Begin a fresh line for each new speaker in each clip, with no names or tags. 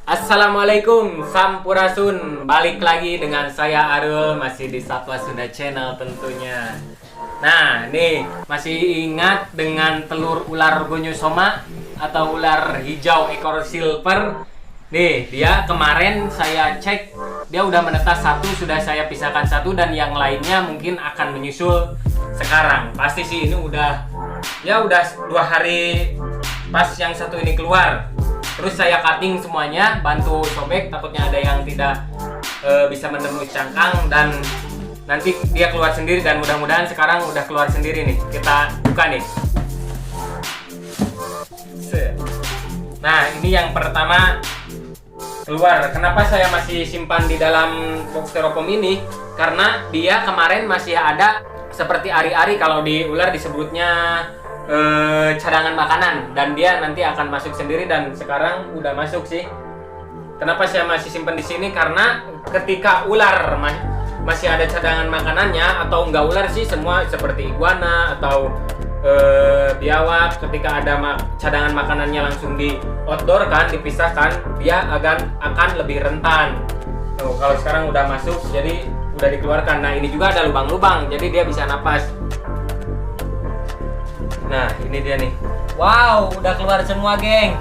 Assalamualaikum, Sampurasun. Balik lagi dengan saya Arul, masih di Satwa Sunda Channel tentunya. Nah, nih masih ingat dengan telur ular gonyosoma atau ular hijau ekor silver? Nih, dia kemarin saya cek, dia udah menetas satu, sudah saya pisahkan satu, dan yang lainnya mungkin akan menyusul sekarang. Pasti sih ini udah 2 hari pas yang satu ini keluar. Terus saya cutting semuanya, bantu sobek, takutnya ada yang tidak bisa menembus cangkang, dan nanti dia keluar sendiri, dan mudah-mudahan sekarang udah keluar sendiri nih. Kita buka nih. Nah, ini yang pertama keluar. Kenapa saya masih simpan di dalam box styrofoam ini? Karena dia kemarin masih ada seperti ari-ari, kalau di ular disebutnya cadangan makanan, dan dia nanti akan masuk sendiri, dan sekarang udah masuk sih. Kenapa saya masih simpan di sini? Karena ketika ular masih ada cadangan makanannya, atau enggak ular sih, semua seperti iguana atau biawak, ketika ada cadangan makanannya langsung di outdoor kan, dipisahkan, dia akan lebih rentan. Tuh, kalau sekarang udah masuk, jadi udah dikeluarkan. Nah, ini juga ada lubang-lubang, jadi dia bisa napas. Nah, ini dia nih. Wow, udah keluar semua, geng.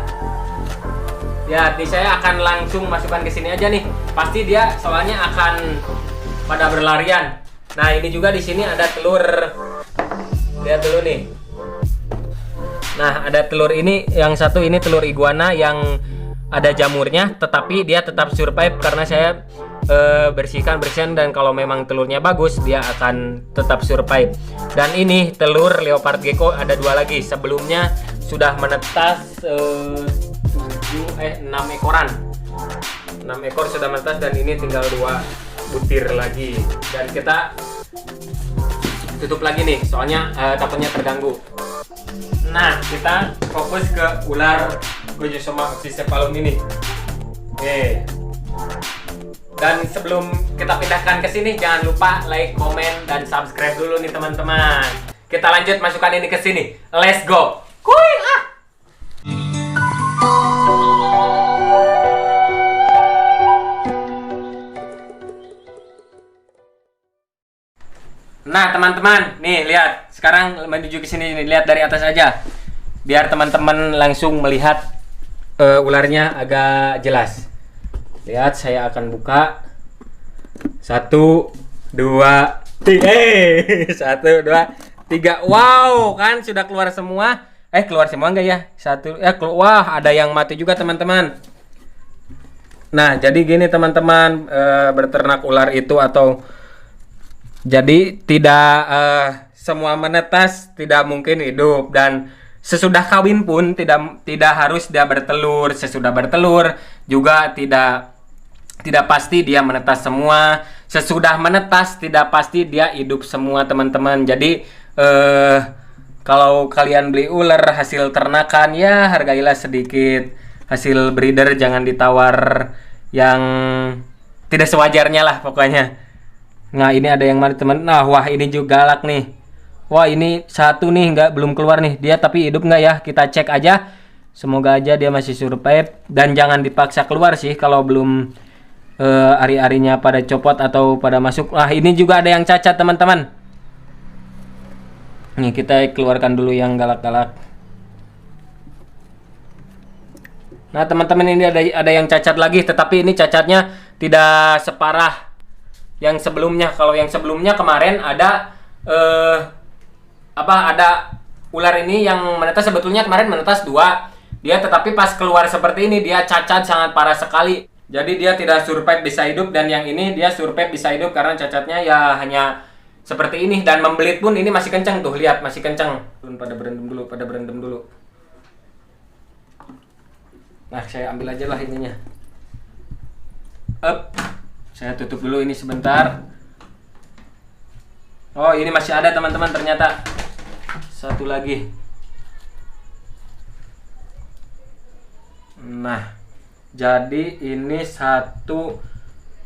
Ya, saya akan langsung masukkan ke sini aja nih. Pasti dia soalnya akan pada berlarian. Nah, ini juga di sini ada telur. Lihat dulu nih. Nah, ada telur ini, yang satu ini telur iguana yang ada jamurnya, tetapi dia tetap survive karena saya bersihkan, dan kalau memang telurnya bagus, dia akan tetap survive. Dan ini telur leopard gecko ada 2 lagi. Sebelumnya sudah menetas 6 ekoran. 6 ekor sudah menetas, dan ini tinggal 2 butir lagi. Dan kita tutup lagi nih, soalnya takutnya terganggu. Nah, kita fokus ke ular Gonyosoma oxycephalum ini. Oke. Dan sebelum kita pindahkan ke sini, jangan lupa like, komen, dan subscribe dulu nih teman-teman. Kita lanjut masukkan ini ke sini. Let's go. Kuy ah. Nah, teman-teman, nih lihat. Sekarang menuju ke sini nih, lihat dari atas aja. Biar teman-teman langsung melihat ularnya agak jelas. Lihat, saya akan buka. 1 2 3. 1 2 3. Wow, kan sudah keluar semua. Keluar semua enggak ya? Wah, ada yang mati juga, teman-teman. Nah, jadi gini teman-teman, berternak ular itu atau jadi tidak semua menetas tidak mungkin hidup, dan sesudah kawin pun tidak harus dia bertelur. Sesudah bertelur juga tidak pasti dia menetas semua. Sesudah menetas tidak pasti dia hidup semua, teman-teman. Jadi kalau kalian beli ular hasil ternakan, ya hargailah sedikit. Hasil breeder jangan ditawar yang tidak sewajarnya lah pokoknya. Nah, ini ada yang mati, teman. Nah, wah, ini juga galak nih. Wah, ini satu nih belum keluar nih. Dia tapi hidup nggak ya? Kita cek aja. Semoga aja dia masih survive, dan jangan dipaksa keluar sih kalau belum ari-arinya pada copot atau pada masuk. Nah, ini juga ada yang cacat, teman-teman. Nih, kita keluarkan dulu yang galak-galak. Nah, teman-teman, ini ada yang cacat lagi, tetapi ini cacatnya tidak separah yang sebelumnya. Kalau yang sebelumnya kemarin ada ada ular ini yang menetas, sebetulnya kemarin menetas 2. Dia tetapi pas keluar seperti ini dia cacat sangat parah sekali. Jadi dia tidak survive bisa hidup, dan yang ini dia survive bisa hidup karena cacatnya ya hanya seperti ini, dan membelit pun ini masih kencang tuh, lihat masih kencang. Pada berendam dulu. Nah, saya ambil aja lah ininya. Saya tutup dulu ini sebentar. Oh, ini masih ada, teman-teman, ternyata. Satu lagi. Nah, jadi ini 1 2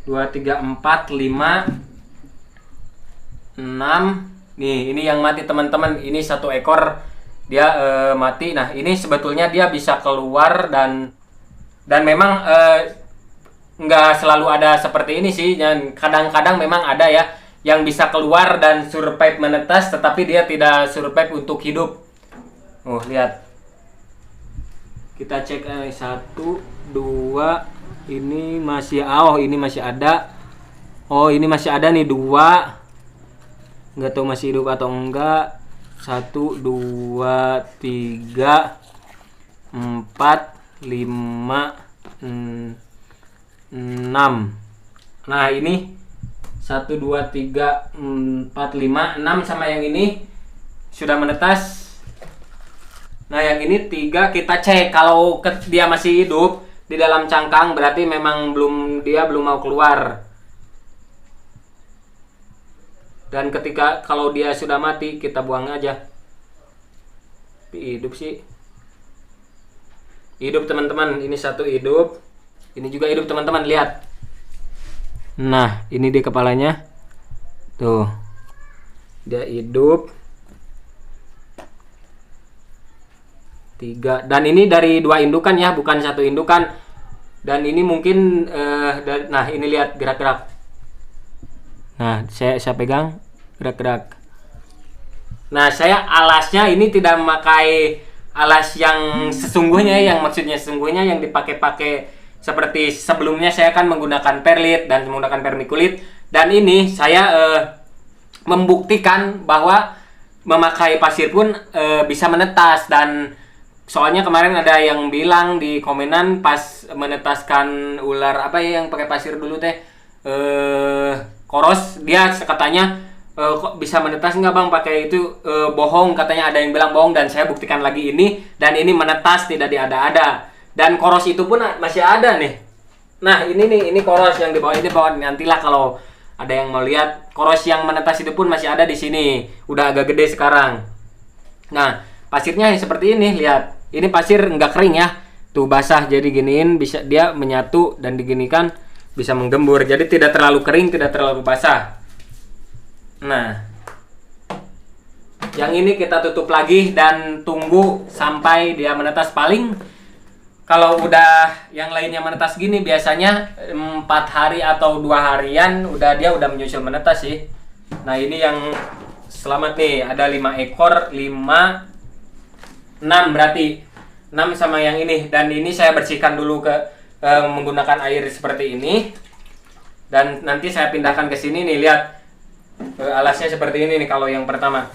3 4 5 6. Nih, ini yang mati, teman-teman. Ini 1 ekor dia mati. Nah, ini sebetulnya dia bisa keluar, dan Dan memang nggak selalu ada seperti ini sih, dan kadang-kadang memang ada ya yang bisa keluar dan survive menetas, tetapi dia tidak survive untuk hidup. Oh, lihat. Kita cek 1, 2, ini masih ini masih ada. Oh, ini masih ada nih 2. Nggak tahu masih hidup atau enggak. 1, 2, 3, 4, 5, 6. Nah, ini 1, 2, 3, 4, 5, 6 sama yang ini sudah menetas. Nah, yang ini 3 kita cek kalau dia masih hidup di dalam cangkang, berarti memang dia belum mau keluar. Dan kalau dia sudah mati, kita buang aja. Tapi hidup sih. Hidup teman-teman, ini 1 hidup. Ini juga hidup teman-teman, lihat. Nah, ini dia kepalanya. Tuh. Dia hidup. 3. Dan ini dari 2 indukan ya, bukan 1 indukan. Dan ini mungkin nah, ini lihat gerak-gerak. Nah, saya pegang gerak-gerak. Nah, saya alasnya ini tidak memakai alas yang sesungguhnya, yang maksudnya sesungguhnya yang dipakai seperti sebelumnya. Saya akan menggunakan perlit dan menggunakan vermiculit. Dan ini saya membuktikan bahwa memakai pasir pun bisa menetas. Dan soalnya kemarin ada yang bilang di komenan pas menetaskan ular apa ya yang pakai pasir dulu teh, koros, dia katanya kok bisa menetas nggak bang pakai itu, bohong katanya, ada yang bilang bohong. Dan saya buktikan lagi ini, dan ini menetas, tidak diada-ada. Dan koros itu pun masih ada nih. Nah, ini koros yang di bawah ini, nantilah kalau ada yang mau lihat. Koros yang menetas itu pun masih ada di sini, udah agak gede sekarang. Nah, pasirnya seperti ini, lihat. Ini pasir nggak kering ya, tuh basah, jadi giniin bisa dia menyatu dan diginikan bisa menggembur, jadi tidak terlalu kering, tidak terlalu basah. Nah, yang ini kita tutup lagi dan tunggu sampai dia menetas. Paling kalau udah yang lainnya menetas gini biasanya 4 hari atau 2 harian dia udah menyusul menetas sih. Nah, ini yang selamat nih, ada 5 ekor, 5, 6 berarti 6 sama yang ini. Dan ini saya bersihkan dulu menggunakan air seperti ini. Dan nanti saya pindahkan ke sini nih, lihat. Alasnya seperti ini nih kalau yang pertama.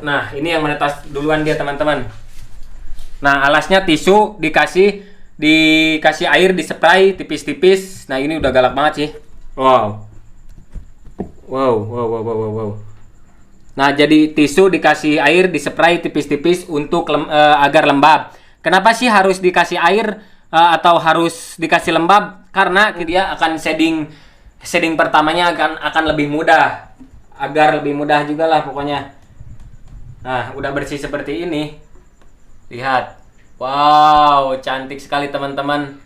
Nah, ini yang menetas duluan dia teman-teman. Nah, alasnya tisu dikasih air, dispray tipis-tipis. Nah, ini udah galak banget sih. Wow. Nah, jadi tisu dikasih air, dispray tipis-tipis untuk agar lembab. Kenapa sih harus dikasih air atau harus dikasih lembab? Karena dia akan shading pertamanya akan lebih mudah, agar lebih mudah juga lah pokoknya. Nah, udah bersih seperti ini. Lihat. Wow, cantik sekali teman-teman.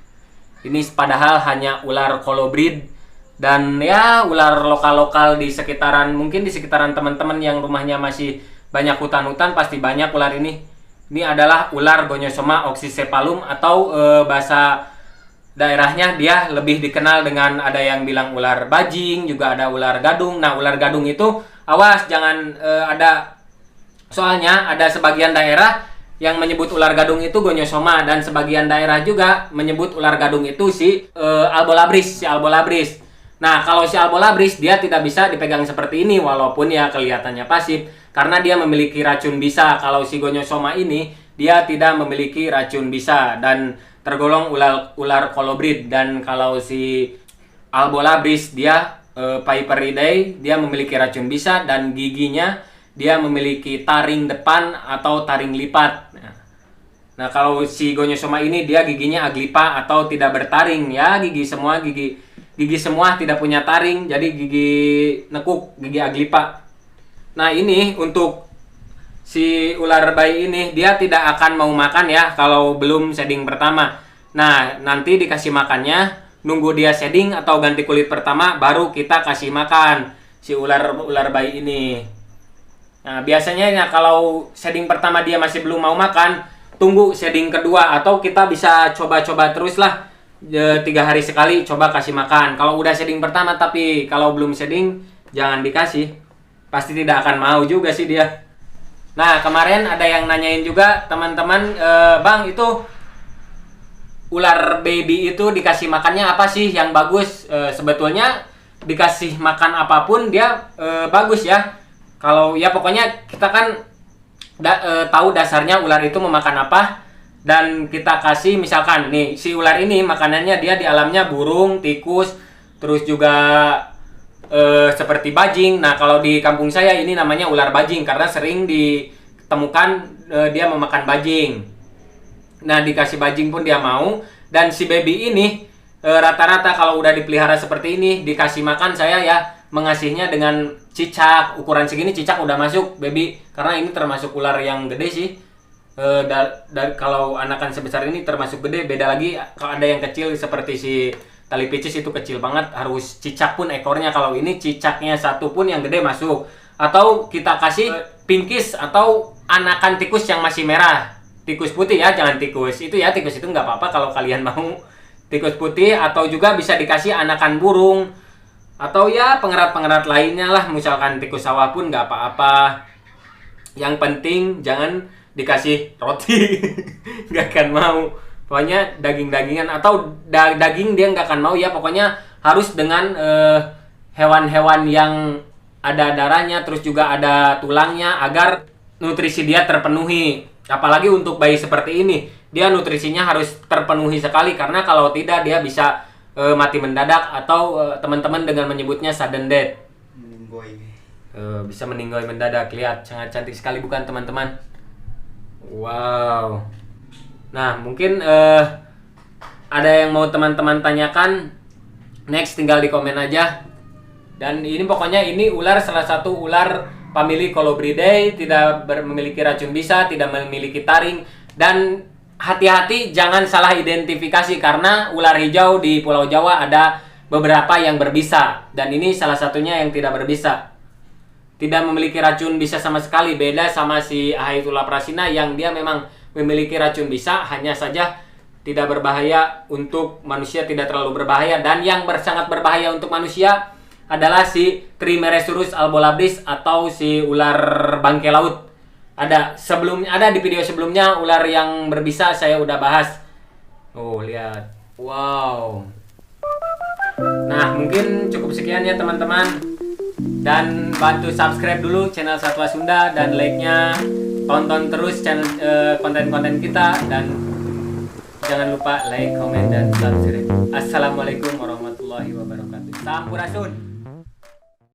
Ini padahal hanya ular kolobrid. Dan ya ular lokal-lokal di sekitaran, mungkin di sekitaran teman-teman yang rumahnya masih banyak hutan-hutan, pasti banyak ular ini. Ini adalah ular Gonyosoma oxycephalum, atau bahasa daerahnya dia lebih dikenal dengan, ada yang bilang ular bajing, juga ada ular gadung. Nah, ular gadung itu awas jangan soalnya ada sebagian daerah yang menyebut ular gadung itu Gonyosoma, dan sebagian daerah juga menyebut ular gadung itu si albolabris. Nah, kalau si albolabris dia tidak bisa dipegang seperti ini, walaupun ya kelihatannya pasif, karena dia memiliki racun bisa. Kalau si Gonyosoma ini dia tidak memiliki racun bisa dan tergolong ular kolobrid. Dan kalau si albolabris dia Viperidae, dia memiliki racun bisa, dan giginya dia memiliki taring depan atau taring lipat. Nah, kalau si Gonyosoma ini dia giginya aglipa atau tidak bertaring ya, gigi semua tidak punya taring, jadi gigi nekuk, gigi aglipa. Nah, ini untuk si ular bayi ini, dia tidak akan mau makan ya kalau belum shading pertama. Nah, nanti dikasih makannya, nunggu dia shading atau ganti kulit pertama, baru kita kasih makan si ular bayi ini. Nah, biasanya ya kalau shading pertama dia masih belum mau makan, tunggu shading kedua, atau kita bisa coba-coba terus lah 3 hari sekali coba kasih makan. Kalau udah shading pertama tapi kalau belum shading jangan dikasih, pasti tidak akan mau juga sih dia. Nah kemarin ada yang nanyain juga teman-teman, Bang itu ular baby itu dikasih makannya apa sih yang bagus? Sebetulnya dikasih makan apapun dia bagus ya. Kalau ya pokoknya kita kan tahu dasarnya ular itu memakan apa, dan kita kasih misalkan nih si ular ini makanannya dia di alamnya burung, tikus, terus juga seperti bajing. Nah kalau di kampung saya ini namanya ular bajing karena sering ditemukan dia memakan bajing. Nah dikasih bajing pun dia mau. Dan si baby ini rata-rata kalau udah dipelihara seperti ini dikasih makan, saya ya mengasihnya dengan cicak. Ukuran segini cicak udah masuk baby, karena ini termasuk ular yang gede sih. Kalau anakan sebesar ini termasuk gede. Beda lagi kalau ada yang kecil seperti si tali picis itu kecil banget, harus cicak pun ekornya. Kalau ini cicaknya satu pun yang gede masuk. Atau kita kasih pinkis atau anakan tikus yang masih merah. Tikus putih ya, jangan tikus itu ya. Tikus itu nggak apa-apa kalau kalian mau. Tikus putih, atau juga bisa dikasih anakan burung. Atau ya pengerat-pengerat lainnya lah. Misalkan tikus sawah pun nggak apa-apa. Yang penting jangan dikasih roti. Nggak akan mau. Pokoknya daging-dagingan atau daging dia nggak akan mau ya. Pokoknya harus dengan hewan-hewan yang ada darahnya, terus juga ada tulangnya, agar nutrisi dia terpenuhi. Apalagi untuk bayi seperti ini, dia nutrisinya harus terpenuhi sekali, karena kalau tidak dia bisa mati mendadak, atau teman-teman dengan menyebutnya sudden death. Bisa meninggal mendadak. Lihat, sangat cantik sekali bukan teman-teman? Wow. Nah, mungkin ada yang mau teman-teman tanyakan, next tinggal di komen aja. Dan ini pokoknya ini ular salah satu ular famili Colubridae, tidak memiliki racun bisa, tidak memiliki taring. Dan hati-hati jangan salah identifikasi, karena ular hijau di Pulau Jawa ada beberapa yang berbisa, dan ini salah satunya yang tidak berbisa. Tidak memiliki racun bisa sama sekali, beda sama si Ahaetulla prasina yang dia memang memiliki racun bisa, hanya saja tidak berbahaya untuk manusia, tidak terlalu berbahaya. Dan yang sangat berbahaya untuk manusia adalah si Trimeresurus albolabris atau si ular bangkai laut. Ada di video sebelumnya ular yang berbisa saya udah bahas. Oh, lihat. Wow. Nah, mungkin cukup sekian ya teman-teman. Dan bantu subscribe dulu channel Satwa Sunda, dan like-nya. Tonton terus channel konten-konten kita, dan jangan lupa like, komen, dan subscribe. Assalamualaikum warahmatullahi wabarakatuh. Sampurasun.